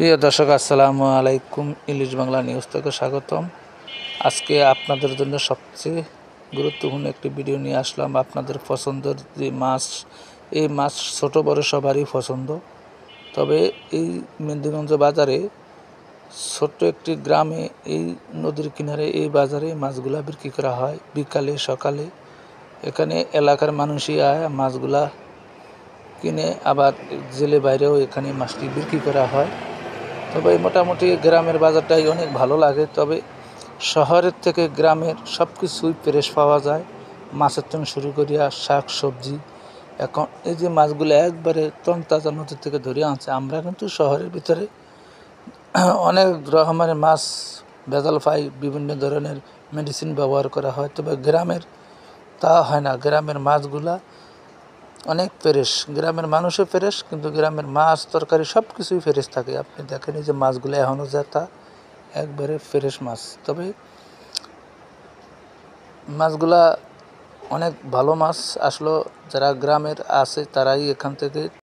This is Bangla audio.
প্রিয় দর্শক, আসসালামু আলাইকুম। ইলিশ বাংলা নিউজ থেকে স্বাগতম। আজকে আপনাদের জন্য সবচেয়ে গুরুত্বপূর্ণ একটি ভিডিও নিয়ে আসলাম। আপনাদের পছন্দের যে মাছ, এই মাছ ছোট বড় সবারই পছন্দ। তবে এই মেহেন্দিগঞ্জ বাজারে ছোট্ট একটি গ্রামে, এই নদীর কিনারে এই বাজারে মাছগুলা বিক্রি করা হয় বিকালে সকালে। এখানে এলাকার মানুষই মাছগুলা কিনে, আবার জেলে বাইরেও এখানে মাছটি বিক্রি করা হয়। তবে মোটামুটি গ্রামের বাজারটাই অনেক ভালো লাগে। তবে শহরের থেকে গ্রামের সব কিছুই ফ্রেশ পাওয়া যায়, মাছের থেকে শুরু করিয়া শাক সবজি। এখন এই যে মাছগুলো একবারে তরতাজা নদী থেকে ধরে আনছে। আমরা কিন্তু শহরের ভিতরে অনেক রকমের মাছ ভেজাল পাই, বিভিন্ন ধরনের মেডিসিন ব্যবহার করা হয়। তবে গ্রামের তা হয় না। গ্রামের মাছগুলা অনেক ফ্রেশ, গ্রামের মানুষও ফ্রেশ, কিন্তু গ্রামের মাছ তরকারি সব কিছুই ফ্রেশ থাকে। আপনি দেখেন এই যে মাছগুলো এখনও যেটা একবারে ফ্রেশ মাছ। তবে মাছগুলা অনেক ভালো মাছ। আসলে যারা গ্রামের আছে তারাই এখান থেকে